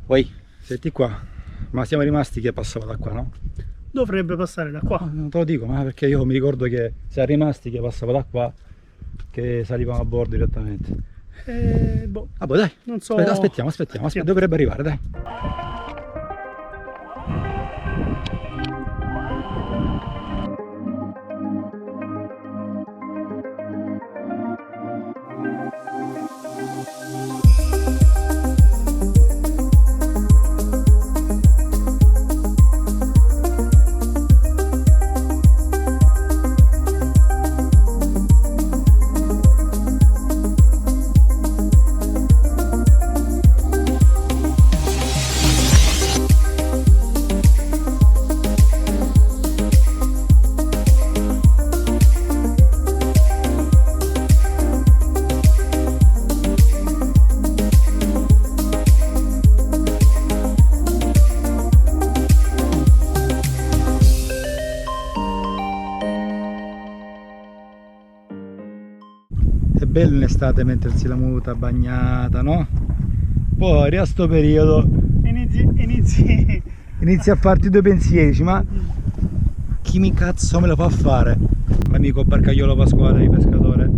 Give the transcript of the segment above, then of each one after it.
Poi, senti qua, ma siamo rimasti che passava da qua, no? Dovrebbe passare da qua. Non te lo dico, ma perché io mi ricordo che siamo rimasti che passava da qua, che salivamo a bordo direttamente. Boh, Vabbè, dai, non so. aspettiamo, dovrebbe arrivare, dai. È bello in estate mettersi la muta bagnata, no? Poi arriva sto periodo, inizi a farti due pensieri, dici, ma chi mi cazzo me lo fa fare? L'amico barcaiolo Pasquale di pescatore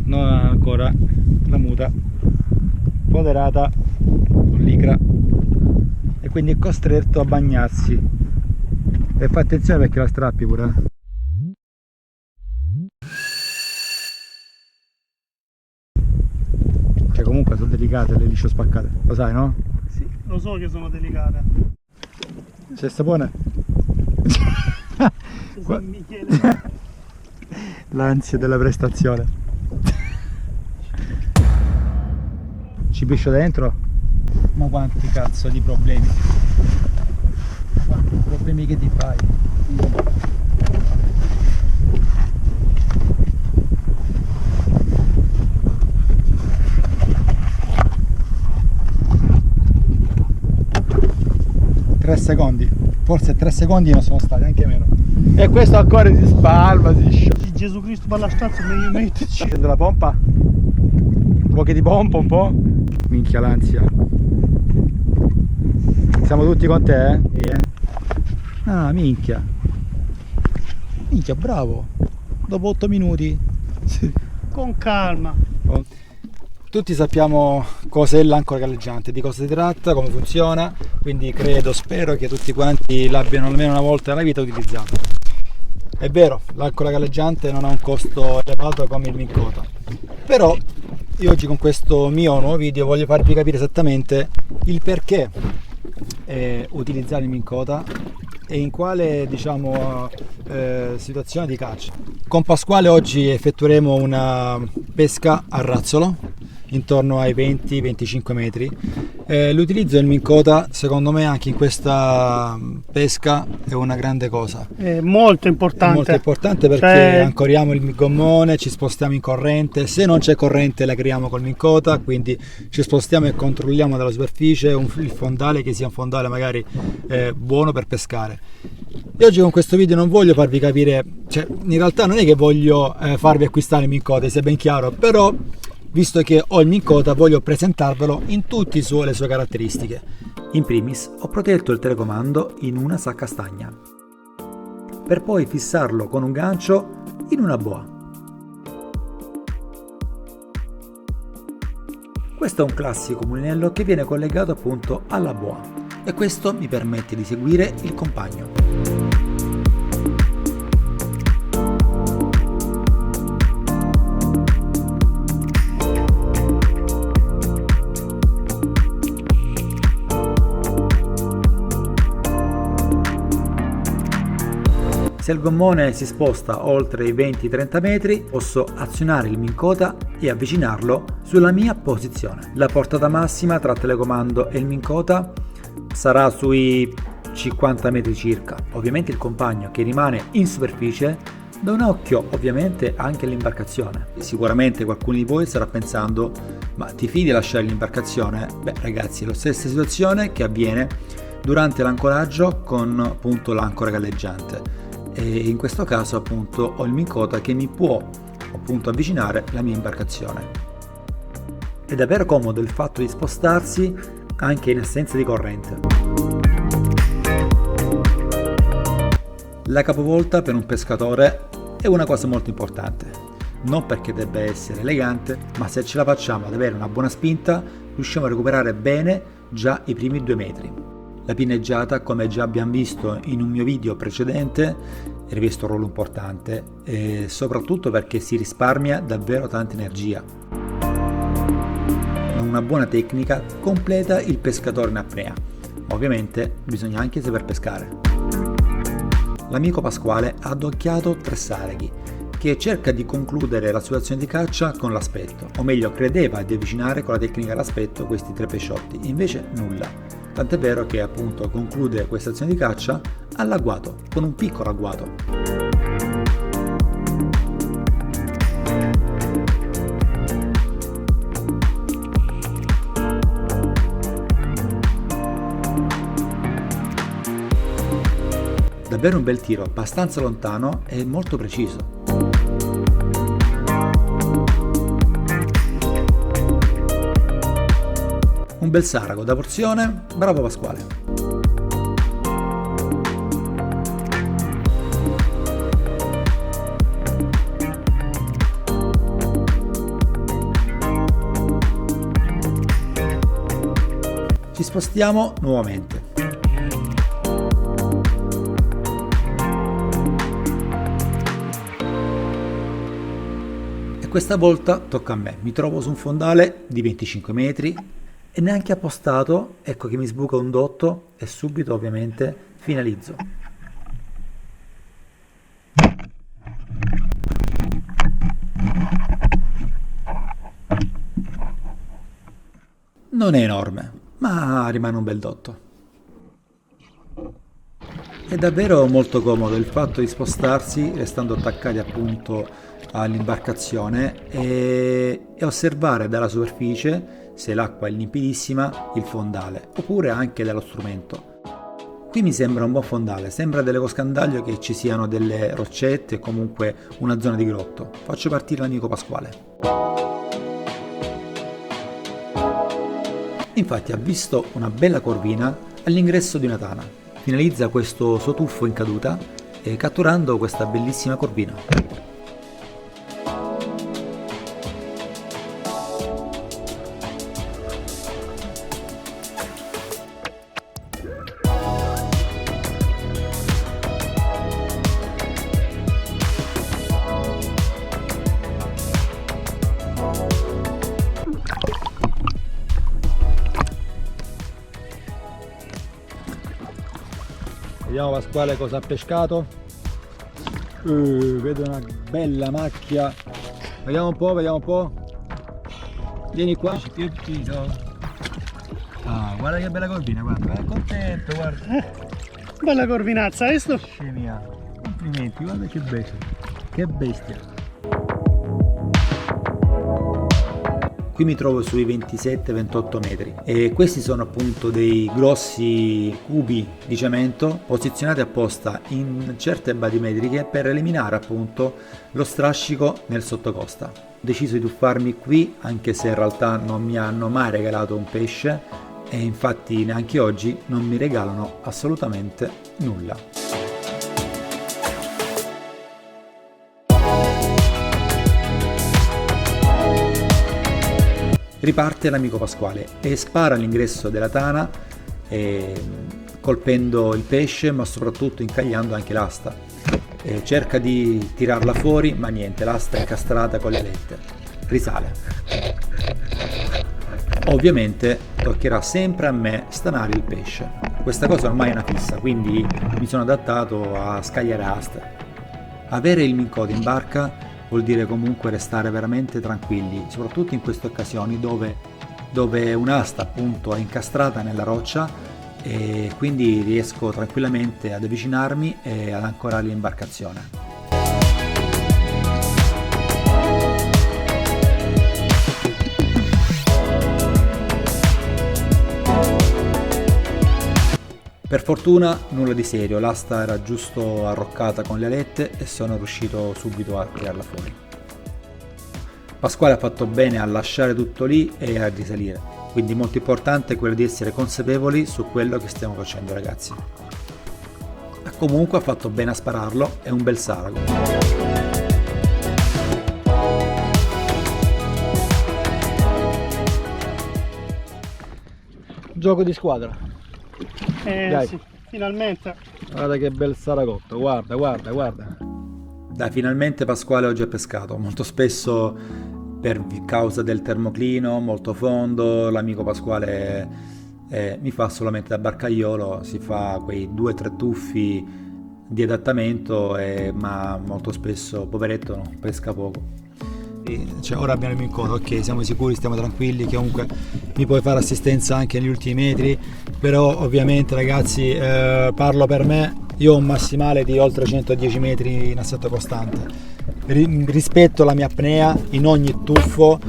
non ha ancora la muta foderata con licra e quindi è costretto a bagnarsi. E fa attenzione perché la strappi pure. Che comunque sono delicate le liscio spaccate, lo sai, no? Sì, lo so che sono delicate. C'è sapone? San Michele. L'ansia della prestazione. Ci piscio dentro? Ma quanti cazzo di problemi? Ma quanti problemi che ti fai? Tre secondi, forse 3 secondi non sono stati, anche meno. E questo ancora si spalma, si scioglie. Gesù Cristo per la stanza mi metterci. Accendo la pompa? Un po' che ti pompa un po'? Minchia l'ansia. Siamo tutti con te, eh? Sì, eh? Ah, minchia. Minchia, bravo. Dopo 8 minuti. Sì. Con calma. Tutti sappiamo cos'è l'ancora galleggiante, di cosa si tratta, come funziona, quindi spero che tutti quanti l'abbiano almeno una volta nella vita utilizzato. È vero, l'ancora galleggiante non ha un costo elevato come il Minn Kota, però io oggi con questo mio nuovo video voglio farvi capire esattamente il perché utilizzare il Minn Kota e in quale, diciamo, situazione di caccia. Con Pasquale oggi effettueremo una pesca a razzolo intorno ai 20-25 metri. L'utilizzo del Minn Kota secondo me anche in questa pesca è una grande cosa. È molto importante. È molto importante perché ancoriamo il gommone, ci spostiamo in corrente, se non c'è corrente la creiamo col Minn Kota, quindi ci spostiamo e controlliamo dalla superficie il fondale, che sia un fondale magari buono per pescare. E oggi con questo video non voglio farvi capire, cioè in realtà non è che voglio farvi acquistare il Minn Kota, sia ben chiaro, però visto che ho il Minn Kota voglio presentarvelo in tutte le sue caratteristiche. In primis ho protetto il telecomando in una sacca stagna, per poi fissarlo con un gancio in una boa. Questo è un classico mulinello che viene collegato appunto alla boa e questo mi permette di seguire il compagno. Se il gommone si sposta oltre i 20-30 metri, posso azionare il Minn Kota e avvicinarlo sulla mia posizione. La portata massima tra telecomando e il Minn Kota sarà sui 50 metri circa. Ovviamente il compagno che rimane in superficie dà un occhio ovviamente anche all'imbarcazione. Sicuramente qualcuno di voi starà pensando: ma ti fidi di lasciare l'imbarcazione? Beh ragazzi, è la stessa situazione che avviene durante l'ancoraggio con appunto l'ancora galleggiante. E in questo caso appunto ho il Minn Kota che mi può appunto avvicinare la mia imbarcazione. È davvero comodo il fatto di spostarsi anche in assenza di corrente. La capovolta per un pescatore è una cosa molto importante, non perché debba essere elegante, ma se ce la facciamo ad avere una buona spinta riusciamo a recuperare bene già i primi 2 metri. La pinneggiata, come già abbiamo visto in un mio video precedente, riveste un ruolo importante e soprattutto perché si risparmia davvero tanta energia. Una buona tecnica completa il pescatore in apnea. Ovviamente bisogna anche saper pescare. L'amico Pasquale ha adocchiato 3 salaghi che cerca di concludere la situazione di caccia con l'aspetto, o meglio credeva di avvicinare con la tecnica all'aspetto questi 3 pesciotti, invece nulla. Tant'è vero che appunto conclude questa azione di caccia all'agguato, con un piccolo agguato. Davvero un bel tiro, abbastanza lontano e molto preciso. Un bel sarago da porzione, bravo Pasquale. Ci spostiamo nuovamente. Questa volta tocca a me, mi trovo su un fondale di 25 metri e neanche appostato, ecco che mi sbuca un dotto e subito ovviamente finalizzo. Non è enorme, ma rimane un bel dotto. È davvero molto comodo il fatto di spostarsi restando attaccati appunto all'imbarcazione e osservare dalla superficie, se l'acqua è limpidissima, il fondale oppure anche dallo strumento. Qui mi sembra un buon fondale, sembra delle coscandaglio che ci siano delle roccette o comunque una zona di grotto. Faccio partire l'amico Pasquale. Infatti ha visto una bella corvina all'ingresso di una tana. Finalizza questo suo tuffo in caduta catturando questa bellissima corvina. Vediamo Pasquale cosa ha pescato. Vedo una bella macchia. Vediamo un po', vediamo un po'. Vieni qua. Ah, guarda che bella corvina, guarda, è contento, guarda. Bella corvinazza, hai visto? Scemia. Complimenti, guarda che bestia. Che bestia. Qui mi trovo sui 27-28 metri e questi sono appunto dei grossi cubi di cemento posizionati apposta in certe batimetriche per eliminare appunto lo strascico nel sottocosta. Ho deciso di tuffarmi qui anche se in realtà non mi hanno mai regalato un pesce e infatti neanche oggi non mi regalano assolutamente nulla. Riparte l'amico Pasquale e spara all'ingresso della tana colpendo il pesce ma soprattutto incagliando anche l'asta. Cerca di tirarla fuori ma niente, l'asta è incastrata con le alette. Risale. Ovviamente toccherà sempre a me stanare il pesce. Questa cosa ormai è una fissa, quindi mi sono adattato a scagliare aste. Avere il Minn Kota in barca vuol dire comunque restare veramente tranquilli, soprattutto in queste occasioni dove un'asta appunto è incastrata nella roccia e quindi riesco tranquillamente ad avvicinarmi e ad ancorare l'imbarcazione. Per fortuna nulla di serio, l'asta era giusto arroccata con le alette e sono riuscito subito a tirarla fuori. Pasquale ha fatto bene a lasciare tutto lì e a risalire. Quindi molto importante quello di essere consapevoli su quello che stiamo facendo, ragazzi. Comunque ha fatto bene a spararlo, è un bel Sarago. Gioco di squadra. Dai. Sì, finalmente. Guarda che bel saragotto, guarda, guarda, guarda. Dai, finalmente Pasquale oggi ha pescato. Molto spesso per causa del termoclino molto fondo, l'amico Pasquale mi fa solamente da barcaiolo, si fa quei 2 o 3 tuffi di adattamento, ma molto spesso, poveretto, no, pesca poco. Cioè, ora abbiamo in coda, ok, siamo sicuri, stiamo tranquilli, che comunque mi puoi fare assistenza anche negli ultimi metri, però ovviamente, ragazzi, parlo per me, io ho un massimale di oltre 110 metri in assetto costante. Rispetto la mia apnea in ogni tuffo,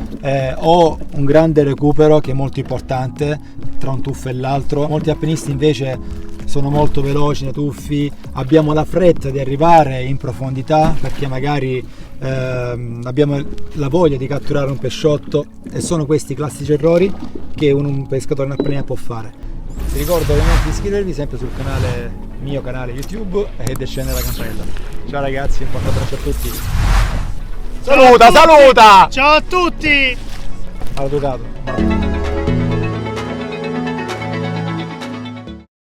ho un grande recupero che è molto importante tra un tuffo e l'altro. Molti apneisti invece sono molto veloci nei tuffi, abbiamo la fretta di arrivare in profondità perché magari abbiamo la voglia di catturare un pesciotto, e sono questi classici errori che un pescatore in apnea può fare. Vi ricordo ovviamente di iscrivervi sempre sul mio canale YouTube e di accendere la campanella. Ciao ragazzi, un forte abbraccio a tutti. Saluta, saluta! Ciao a tutti! Maleducato.